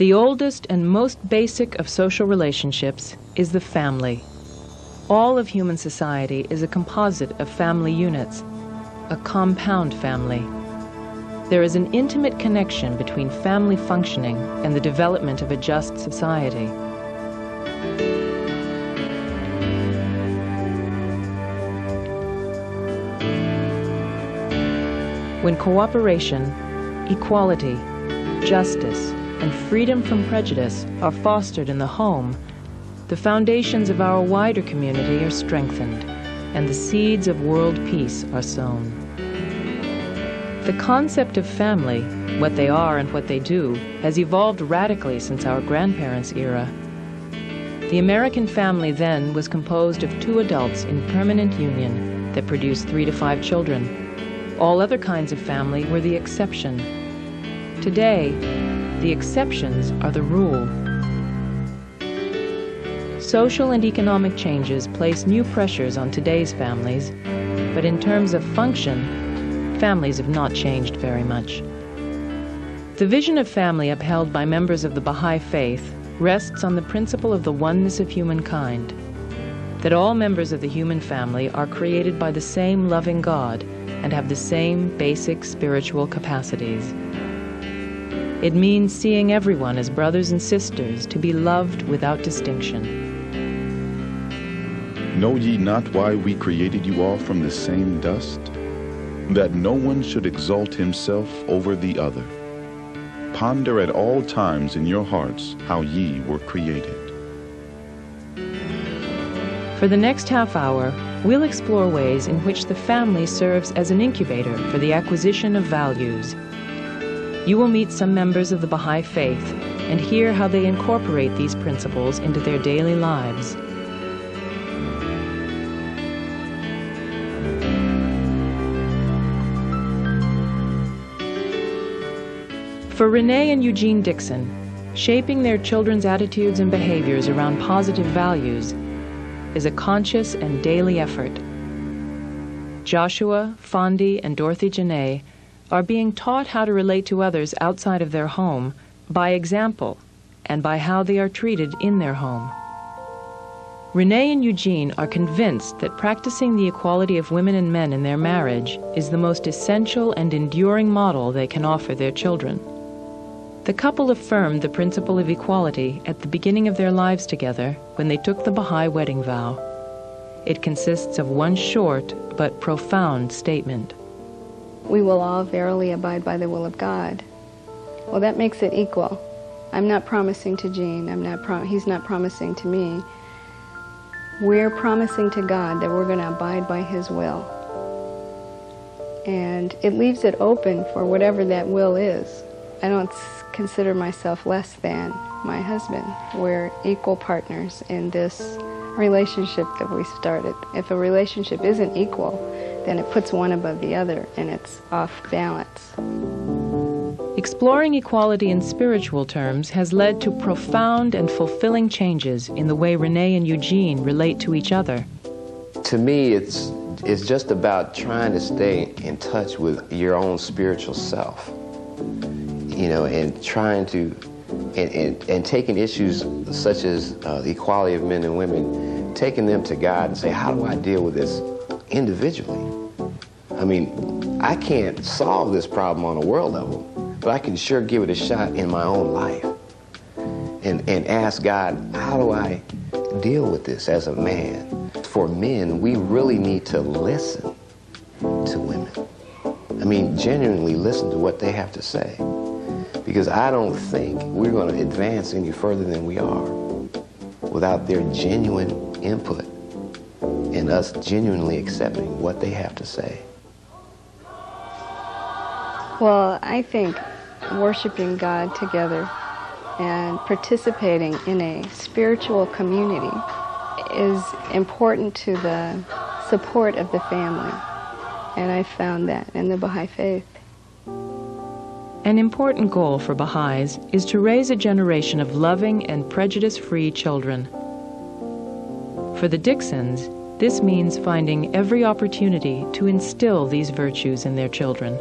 The oldest and most basic of social relationships is the family. All of human society is a composite of family units, a compound family. There is an intimate connection between family functioning and the development of a just society. When cooperation, equality, justice, and freedom from prejudice are fostered in the home, the foundations of our wider community are strengthened, and the seeds of world peace are sown. The concept of family, what they are and what they do, has evolved radically since our grandparents' era. The American family then was composed of 2 adults in permanent union that produced 3 to 5 children. All other kinds of family were the exception. Today, the exceptions are the rule. Social and economic changes place new pressures on today's families, but in terms of function, families have not changed very much. The vision of family upheld by members of the Baha'i faith rests on the principle of the oneness of humankind, that all members of the human family are created by the same loving God and have the same basic spiritual capacities. It means seeing everyone as brothers and sisters to be loved without distinction. Know ye not why we created you all from the same dust? That no one should exalt himself over the other. Ponder at all times in your hearts how ye were created. For the next half hour, we'll explore ways in which the family serves as an incubator for the acquisition of values. You will meet some members of the Baha'i faith and hear how they incorporate these principles into their daily lives. For Renee and Eugene Dixon, shaping their children's attitudes and behaviors around positive values is a conscious and daily effort. Joshua, Fondi, and Dorothy Janae are being taught how to relate to others outside of their home by example and by how they are treated in their home. Renee and Eugene are convinced that practicing the equality of women and men in their marriage is the most essential and enduring model they can offer their children. The couple affirmed the principle of equality at the beginning of their lives together when they took the Baha'i wedding vow. It consists of one short but profound statement. We will all verily abide by the will of God. Well, that makes it equal. I'm not promising to Gene, he's not promising to me. We're promising to God that we're going to abide by his will. And it leaves it open for whatever that will is. I don't consider myself less than my husband. We're equal partners in this relationship that we started. If a relationship isn't equal, then it puts one above the other and it's off balance. Exploring equality in spiritual terms has led to profound and fulfilling changes in the way Renee and Eugene relate to each other. To me, it's just about trying to stay in touch with your own spiritual self, you know, and trying to, and taking issues such as the equality of men and women, taking them to God and say, how do I deal with this individually? I mean, I can't solve this problem on a world level, but I can sure give it a shot in my own life and ask God, how do I deal with this as a man? For men, we really need to listen to women. I mean, genuinely listen to what they have to say, because I don't think we're going to advance any further than we are without their genuine input and us genuinely accepting what they have to say. Well, I think worshiping God together and participating in a spiritual community is important to the support of the family. And I found that in the Baha'i faith. An important goal for Baha'is is to raise a generation of loving and prejudice-free children. For the Dixons, this means finding every opportunity to instill these virtues in their children.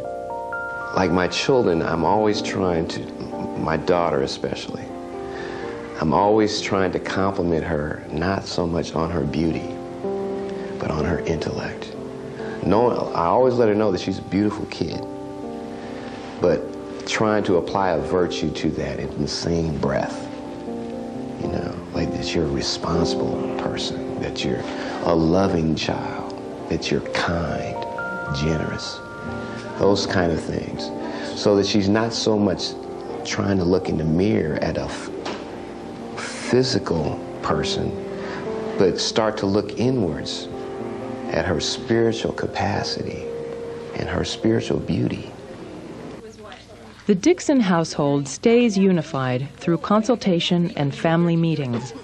Like my children, I'm always trying to my daughter especially, I'm always trying to compliment her, not so much on her beauty, but on her intellect. I always let her know that she's a beautiful kid, but trying to apply a virtue to that in the same breath. You know, like that you're a responsible person, that you're a loving child, that you're kind, generous, those kind of things. So that she's not so much trying to look in the mirror at a physical person, but start to look inwards at her spiritual capacity and her spiritual beauty. The Dixon household stays unified through consultation and family meetings.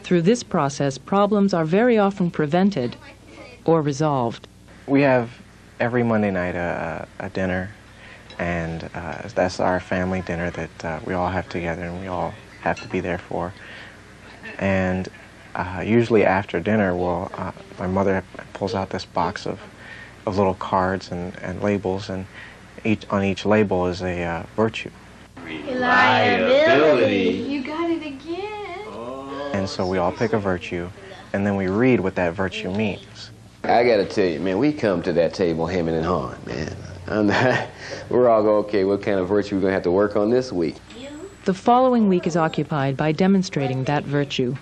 Through this process, problems are very often prevented or resolved. We have every Monday night a dinner, and that's our family dinner that we all have together and we all have to be there for. And usually after dinner, my mother pulls out this box of little cards and labels, and on each label is a virtue. Reliability. You got it again. And so we all pick a virtue, and then we read what that virtue means. I gotta tell you, man, we come to that table hemming and hawing, man. We're all going, okay, what kind of virtue we're gonna have to work on this week? The following week is occupied by demonstrating that virtue.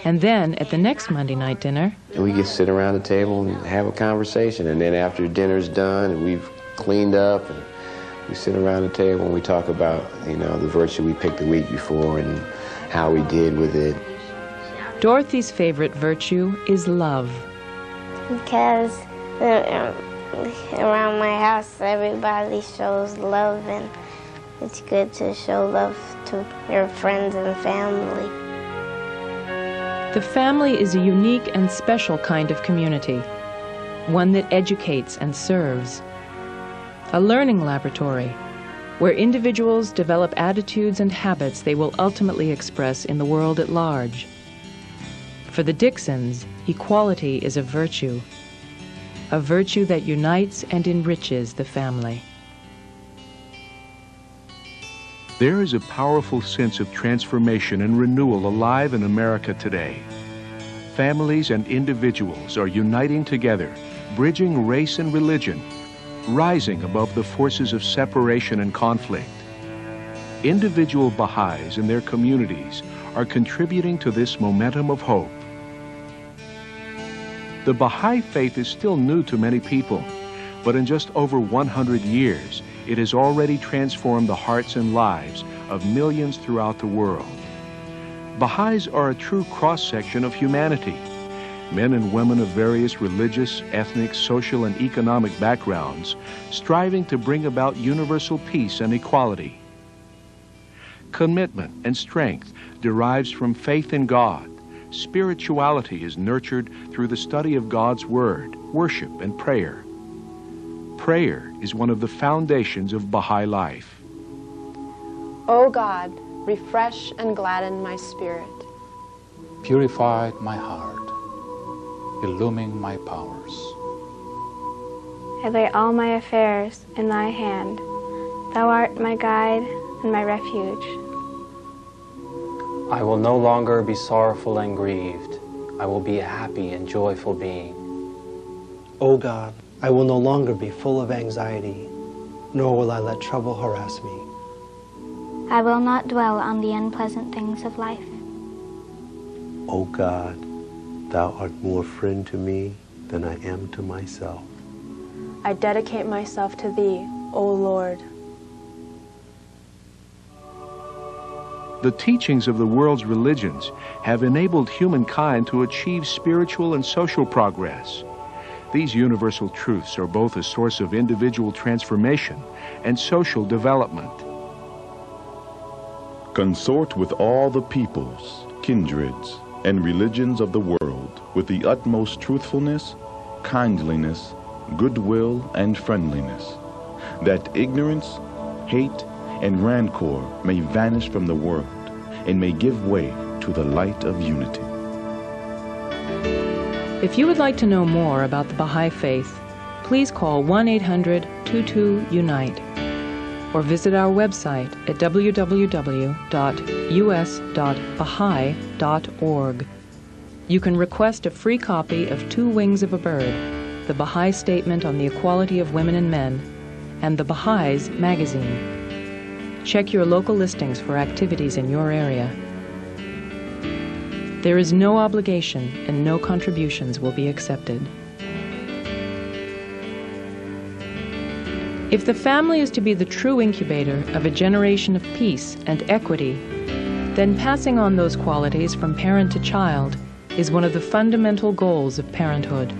And then, at the next Monday night dinner, we get to sit around the table and have a conversation, and then after dinner's done and we've cleaned up, and we sit around the table and we talk about, you know, the virtue we picked the week before and how we did with it. Dorothy's favorite virtue is love. Because around my house, everybody shows love, and it's good to show love to your friends and family. The family is a unique and special kind of community, one that educates and serves. A learning laboratory where individuals develop attitudes and habits they will ultimately express in the world at large. For the Dixons, equality is a virtue that unites and enriches the family. There is a powerful sense of transformation and renewal alive in America today. Families and individuals are uniting together, bridging race and religion, rising above the forces of separation and conflict. Individual Baha'is and their communities are contributing to this momentum of hope. The Baha'i faith is still new to many people, but in just over 100 years, it has already transformed the hearts and lives of millions throughout the world. Baha'is are a true cross-section of humanity. Men and women of various religious, ethnic, social, and economic backgrounds, striving to bring about universal peace and equality. Commitment and strength derives from faith in God. Spirituality is nurtured through the study of God's Word, worship, and prayer. Prayer is one of the foundations of Baha'i life. O God, refresh and gladden my spirit. Purify my heart, illumine my powers. I lay all my affairs in thy hand. Thou art my guide and my refuge. I will no longer be sorrowful and grieved. I will be a happy and joyful being. O God, I will no longer be full of anxiety, nor will I let trouble harass me. I will not dwell on the unpleasant things of life. O God, thou art more friend to me than I am to myself. I dedicate myself to thee, O Lord. The teachings of the world's religions have enabled humankind to achieve spiritual and social progress. These universal truths are both a source of individual transformation and social development. Consort with all the peoples, kindreds, and religions of the world with the utmost truthfulness, kindliness, goodwill, and friendliness, that ignorance, hate, and rancor may vanish from the world and may give way to the light of unity. If you would like to know more about the Baha'i Faith, please call 1-800-22-UNITE. or visit our website at www.us.baha'i.org. You can request a free copy of Two Wings of a Bird, the Baha'i Statement on the Equality of Women and Men, and the Baha'is magazine. Check your local listings for activities in your area. There is no obligation and no contributions will be accepted. If the family is to be the true incubator of a generation of peace and equity, then passing on those qualities from parent to child is one of the fundamental goals of parenthood.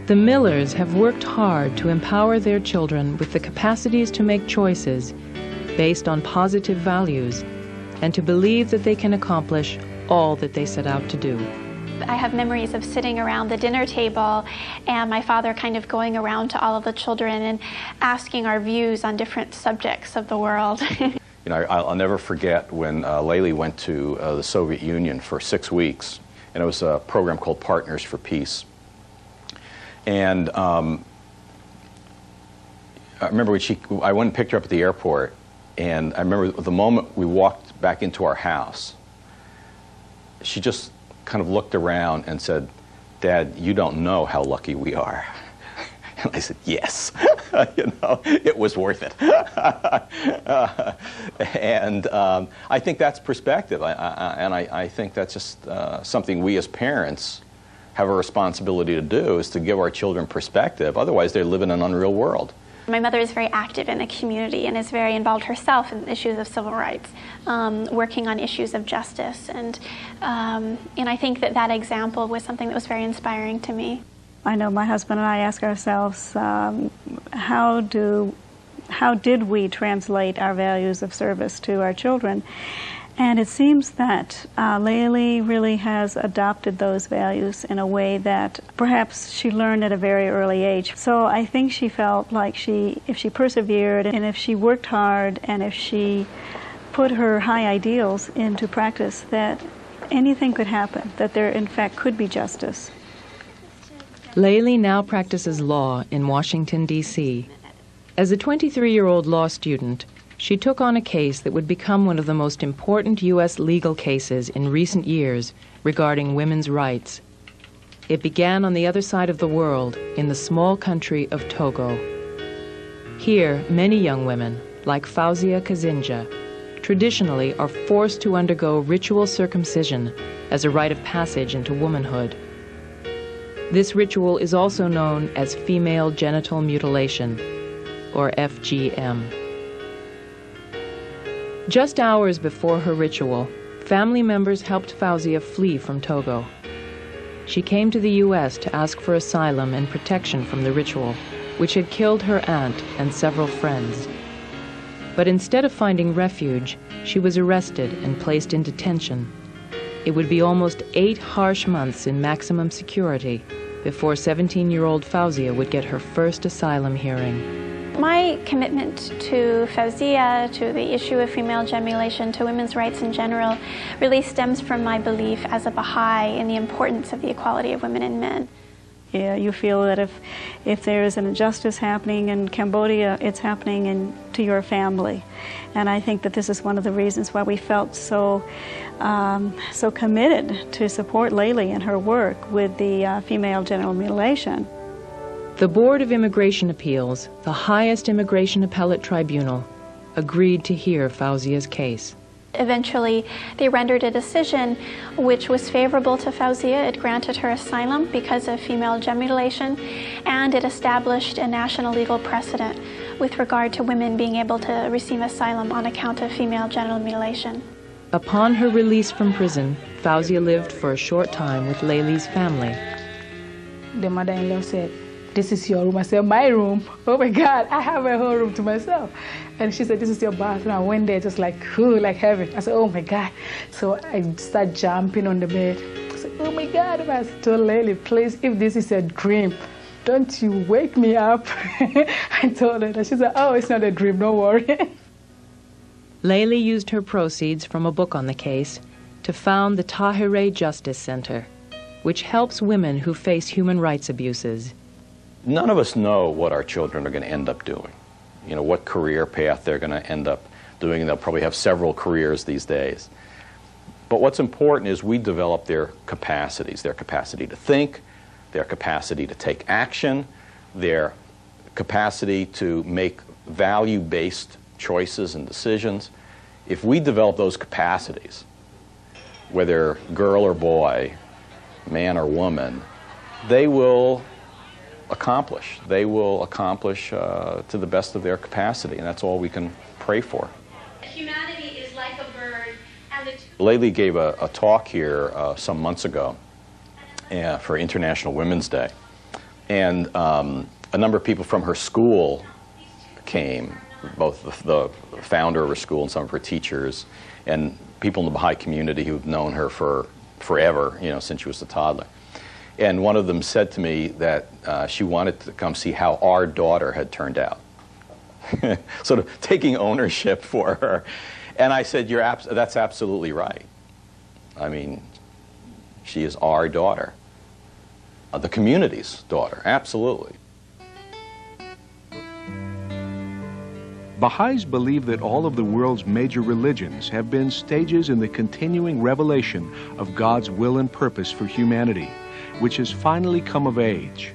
The Millers have worked hard to empower their children with the capacities to make choices based on positive values and to believe that they can accomplish all that they set out to do. I have memories of sitting around the dinner table and my father kind of going around to all of the children and asking our views on different subjects of the world. I'll never forget when Layli went to the Soviet Union for 6 weeks, and it was a program called Partners for Peace. And I remember when I went and picked her up at the airport, and I remember the moment we walked back into our house, she just kind of looked around and said, "Dad, you don't know how lucky we are." And I said, "Yes." It was worth it. And I think that's perspective, and I think that's just something we as parents have a responsibility to do, is to give our children perspective. Otherwise, they live in an unreal world. My mother is very active in the community and is very involved herself in issues of civil rights, working on issues of justice, and I think that example was something that was very inspiring to me. I know my husband and I ask ourselves, how did we translate our values of service to our children? And it seems that Layli really has adopted those values in a way that perhaps she learned at a very early age. So I think she felt like if she persevered and if she worked hard and if she put her high ideals into practice, that anything could happen, that there in fact could be justice. Layli now practices law in Washington, D.C. As a 23-year-old law student, she took on a case that would become one of the most important U.S. legal cases in recent years regarding women's rights. It began on the other side of the world, in the small country of Togo. Here, many young women, like Fauzia Kazinja, traditionally are forced to undergo ritual circumcision as a rite of passage into womanhood. This ritual is also known as female genital mutilation, or FGM. Just hours before her ritual, family members helped Fauzia flee from Togo. She came to the U.S. to ask for asylum and protection from the ritual, which had killed her aunt and several friends. But instead of finding refuge, she was arrested and placed in detention. It would be almost 8 harsh months in maximum security before 17-year-old Fauzia would get her first asylum hearing. My commitment to Fauzia, to the issue of female genital mutilation, to women's rights in general, really stems from my belief as a Baha'i in the importance of the equality of women and men. Yeah, you feel that if there is an injustice happening in Cambodia, it's happening to your family. And I think that this is one of the reasons why we felt so committed to support Layli in her work with the female genital mutilation. The Board of Immigration Appeals, the highest immigration appellate tribunal, agreed to hear Fauzia's case. Eventually, they rendered a decision which was favorable to Fauzia. It granted her asylum because of female genital mutilation, and it established a national legal precedent with regard to women being able to receive asylum on account of female genital mutilation. Upon her release from prison, Fauzia lived for a short time with Layli's family. The mother-in-law said, "This is your room." I said, "My room? Oh my God, I have a whole room to myself." And she said, "This is your bathroom." I went there just like, cool, like heaven. I said, "Oh my God." So I started jumping on the bed. I said, "Oh my God." I told Layli, "Please, if this is a dream, don't you wake me up." I told her that. She said, "Oh, it's not a dream, don't worry." Layli used her proceeds from a book on the case to found the Tahirih Justice Center, which helps women who face human rights abuses. None of us know what our children are going to end up doing. you know, what career path they're going to end up doing. They'll probably have several careers these days. But what's important is we develop their capacities, their capacity to think, their capacity to take action, their capacity to make value-based choices and decisions. If we develop those capacities, whether girl or boy, man or woman, they will accomplish. They will accomplish to the best of their capacity, and that's all we can pray for. Humanity is like a bird, and the Laylee gave a talk here some months ago for International Women's Day, and a number of people from her school came, both the founder of her school and some of her teachers, and people in the Baha'i community who've known her for forever, you know, since she was a toddler. And one of them said to me that she wanted to come see how our daughter had turned out, sort of taking ownership for her. And I said, that's absolutely right. I mean, she is our daughter, the community's daughter, absolutely. Baha'is believe that all of the world's major religions have been stages in the continuing revelation of God's will and purpose for humanity, which has finally come of age.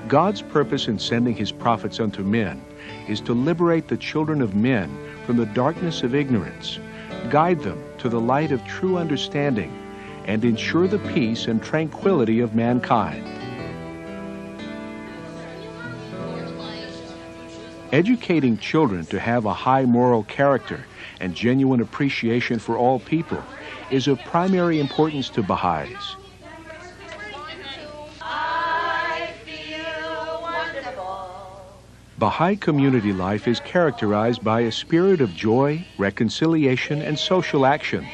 God's purpose in sending his prophets unto men is to liberate the children of men from the darkness of ignorance, guide them to the light of true understanding, and ensure the peace and tranquility of mankind. Educating children to have a high moral character and genuine appreciation for all people is of primary importance to Baha'is. Baha'i community life is characterized by a spirit of joy, reconciliation, and social action.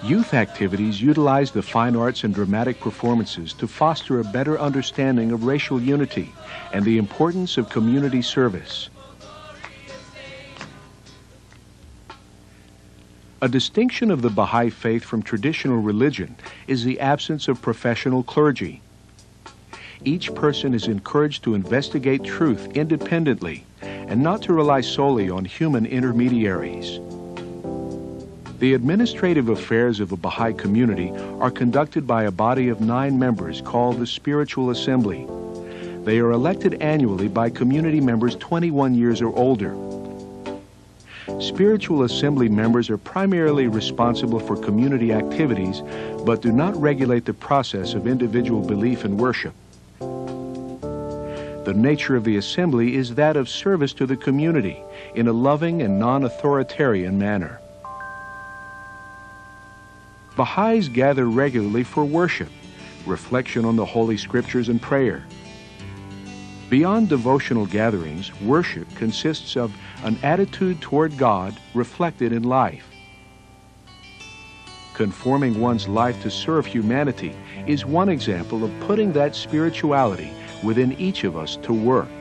Youth activities utilize the fine arts and dramatic performances to foster a better understanding of racial unity and the importance of community service. A distinction of the Baha'i faith from traditional religion is the absence of professional clergy. Each person is encouraged to investigate truth independently and not to rely solely on human intermediaries. The administrative affairs of a Baha'i community are conducted by a body of 9 members called the Spiritual Assembly. They are elected annually by community members 21 years or older. Spiritual Assembly members are primarily responsible for community activities, but do not regulate the process of individual belief and worship. The nature of the Assembly is that of service to the community in a loving and non-authoritarian manner. Baha'is gather regularly for worship, reflection on the Holy Scriptures, and prayer. Beyond devotional gatherings, worship consists of an attitude toward God reflected in life. Conforming one's life to serve humanity is one example of putting that spirituality within each of us to work.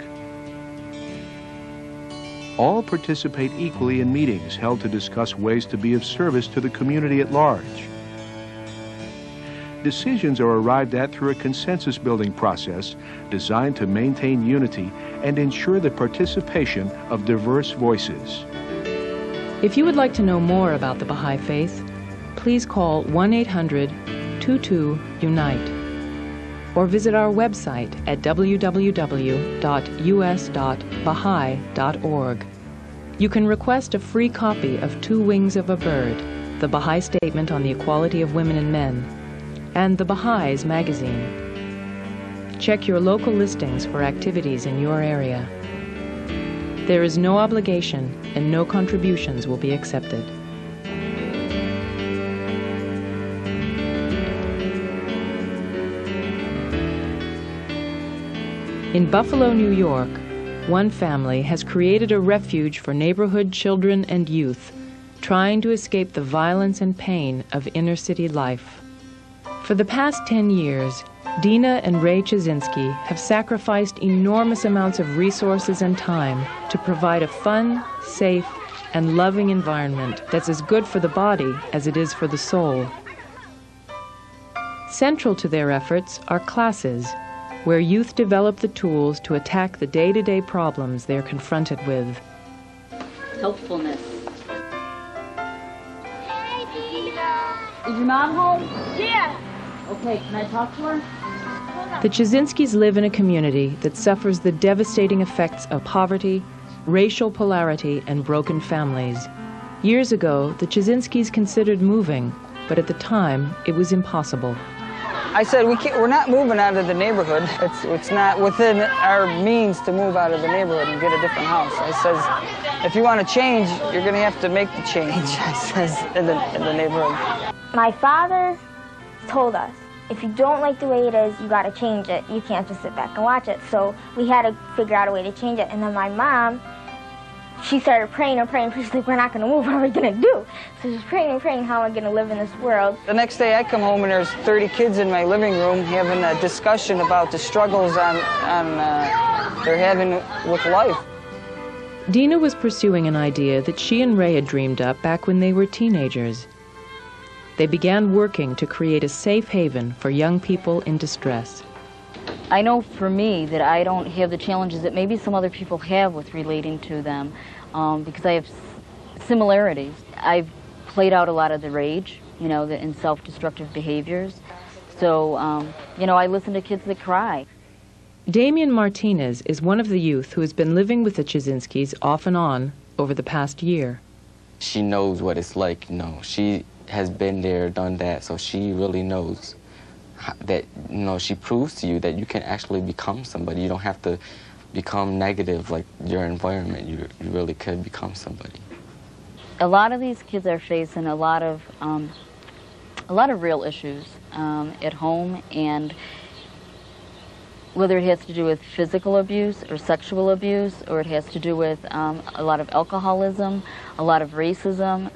All participate equally in meetings held to discuss ways to be of service to the community at large. Decisions are arrived at through a consensus-building process designed to maintain unity and ensure the participation of diverse voices. If you would like to know more about the Baha'i Faith, please call 1-800-22-UNITE or visit our website at www.us.baha'i.org. You can request a free copy of Two Wings of a Bird, the Baha'i Statement on the Equality of Women and Men, and the Baha'is magazine. Check your local listings for activities in your area. There is no obligation and no contributions will be accepted. In Buffalo, New York, one family has created a refuge for neighborhood children and youth trying to escape the violence and pain of inner-city life. For the past 10 years, Dina and Ray Chazinski have sacrificed enormous amounts of resources and time to provide a fun, safe, and loving environment that's as good for the body as it is for the soul. Central to their efforts are classes, where youth develop the tools to attack the day-to-day problems they're confronted with. Helpfulness. Is your mom home? Yeah. Okay, can I talk to her? The Chazinskis live in a community that suffers the devastating effects of poverty, racial polarity, and broken families. Years ago, the Chazinskis considered moving, but at the time, it was impossible. I said, we're not moving out of the neighborhood. It's not within our means to move out of the neighborhood and get a different house. I says, if you want to change, you're going to have to make the change, I says, in the neighborhood. My father told us, if you don't like the way it is, you got to change it. You can't just sit back and watch it. So we had to figure out a way to change it. And then my mom, she started praying and praying. She's like, we're not going to move. What are we going to do? So she's praying and praying, how am I going to live in this world? The next day I come home and there's 30 kids in my living room having a discussion about the struggles they're having with life. Dina was pursuing an idea that she and Ray had dreamed up back when they were teenagers. They began working to create a safe haven for young people in distress. I know for me that I don't have the challenges that maybe some other people have with relating to them because I have similarities. I've played out a lot of the rage, you know, and self-destructive behaviors. So, you know, I listen to kids that cry. Damien Martinez is one of the youth who has been living with the Chazinskis off and on over the past year. She knows what it's like, you know. She has been there, done that, so she really knows that, you know, she proves to you that you can actually become somebody. You don't have to become negative like your environment. You really could become somebody. A lot of these kids are facing a lot of real issues at home, and whether it has to do with physical abuse or sexual abuse, or it has to do with a lot of alcoholism, a lot of racism.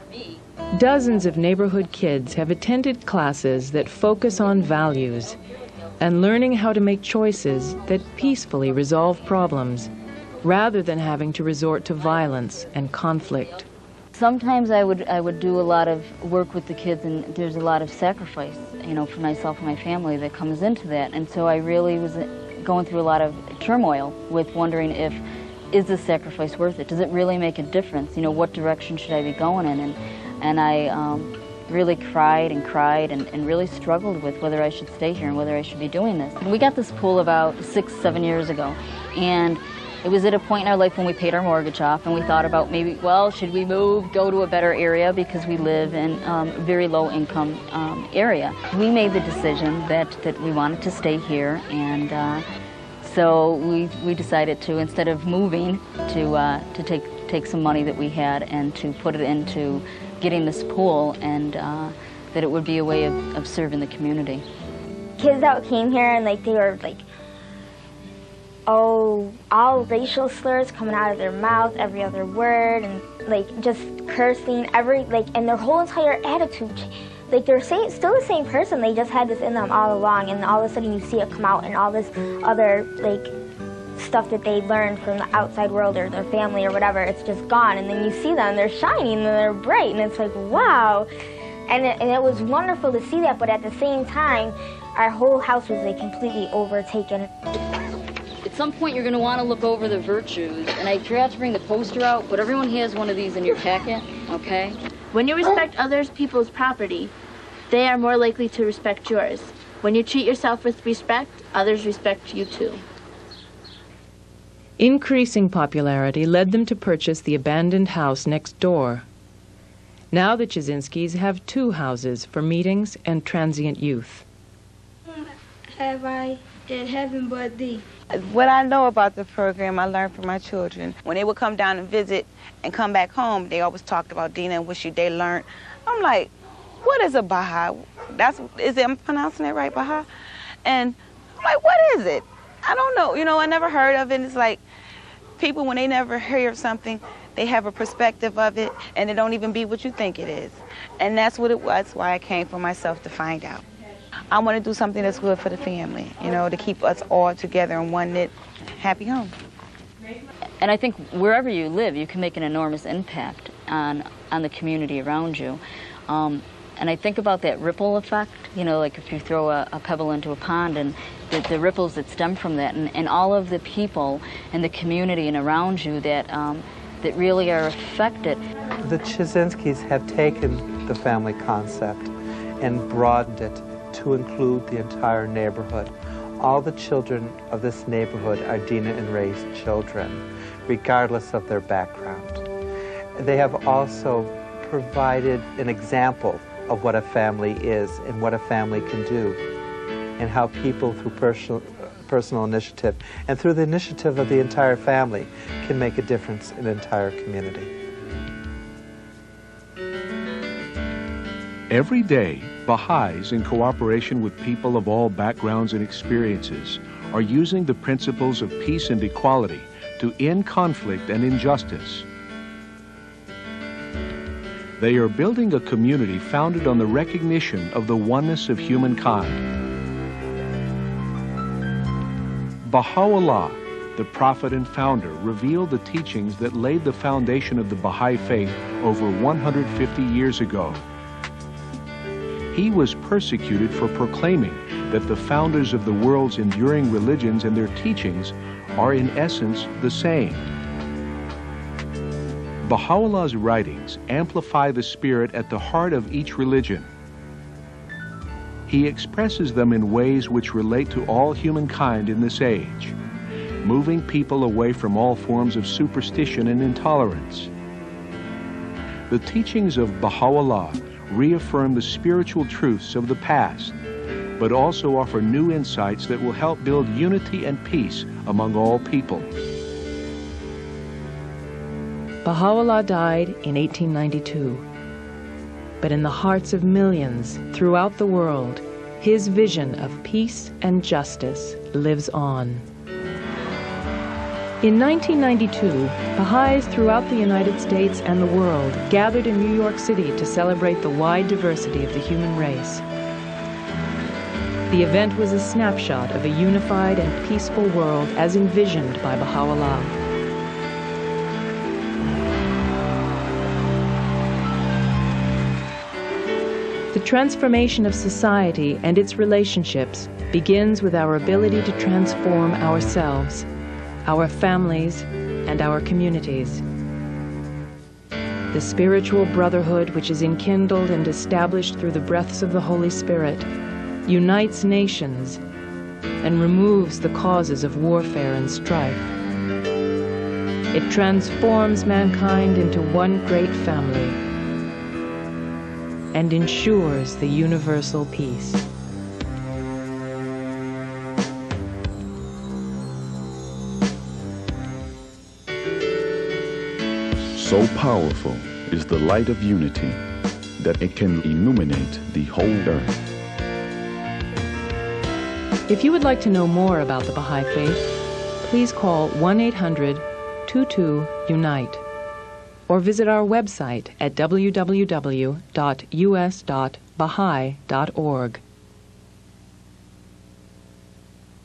Dozens of neighborhood kids have attended classes that focus on values and learning how to make choices that peacefully resolve problems, rather than having to resort to violence and conflict. Sometimes I would do a lot of work with the kids, and there's a lot of sacrifice, you know, for myself and my family that comes into that. And so I really was going through a lot of turmoil with wondering is this sacrifice worth it? Does it really make a difference? You know, what direction should I be going in? And I really cried and really struggled with whether I should stay here and whether I should be doing this. We got this pool about 6-7 years ago, and it was at a point in our life when we paid our mortgage off, and we thought about maybe, well, should we move, go to a better area, because we live in a very low income area. We made the decision that we wanted to stay here, and so we decided to, instead of moving, to take some money that we had and to put it into getting this pool, and that it would be a way of serving the community. Kids that came here and they were like, oh, all racial slurs coming out of their mouth, every other word, and like just cursing, and their whole entire attitude. Like they're still the same person, they just had this in them all along, and all of a sudden you see it come out and all this other like stuff that they learned from the outside world or their family or whatever, it's just gone. And then you see them, they're shining and they're bright, and it's like, wow. And it was wonderful to see that, but at the same time, our whole house was like completely overtaken. At some point you're going to want to look over the virtues, and I forgot to bring the poster out, but everyone has one of these in your packet, okay? When you respect others people's property, they are more likely to respect yours. When you treat yourself with respect, others respect you too. Increasing popularity led them to purchase the abandoned house next door. Now the Chazinskis have 2 houses for meetings and transient youth. Have I in heaven but thee? What I know about the program, I learned from my children. When they would come down and visit and come back home, they always talked about Dina and what they learned. I'm like, what is a Baha'i? I'm pronouncing it right, Baha'i? And I'm like, what is it? I don't know. You know, I never heard of it. It's like people, when they never hear of something, they have a perspective of it, and it don't even be what you think it is. And that's what it was, why I came for myself to find out. I want to do something that's good for the family, you know, to keep us all together in one knit, happy home. And I think wherever you live, you can make an enormous impact on the community around you. And I think about that ripple effect, you know, like if you throw a pebble into a pond and the ripples that stem from that, and all of the people in the community and around you that, that really are affected. The Chizinskis have taken the family concept and broadened it to include the entire neighborhood. All the children of this neighborhood are Dina and Ray's children, regardless of their background. They have also provided an example of what a family is and what a family can do, and how people through personal initiative and through the initiative of the entire family can make a difference in an entire community. Every day, Baha'is, in cooperation with people of all backgrounds and experiences, are using the principles of peace and equality to end conflict and injustice. They are building a community founded on the recognition of the oneness of humankind. Baha'u'llah, the prophet and founder, revealed the teachings that laid the foundation of the Baha'i faith over 150 years ago. He was persecuted for proclaiming that the founders of the world's enduring religions and their teachings are in essence the same. Baha'u'llah's writings amplify the spirit at the heart of each religion. He expresses them in ways which relate to all humankind in this age, moving people away from all forms of superstition and intolerance. The teachings of Baha'u'llah reaffirm the spiritual truths of the past, but also offer new insights that will help build unity and peace among all people. Baha'u'llah died in 1892, but in the hearts of millions throughout the world, his vision of peace and justice lives on. In 1992, Baha'is throughout the United States and the world gathered in New York City to celebrate the wide diversity of the human race. The event was a snapshot of a unified and peaceful world as envisioned by Baha'u'llah. The transformation of society and its relationships begins with our ability to transform ourselves, our families, and our communities. The spiritual brotherhood which is enkindled and established through the breaths of the Holy Spirit unites nations and removes the causes of warfare and strife. It transforms mankind into one great family and ensures the universal peace. So powerful is the light of unity that it can illuminate the whole earth. If you would like to know more about the Baha'i Faith, please call 1-800-22-UNITE or visit our website at www.us.baha'i.org.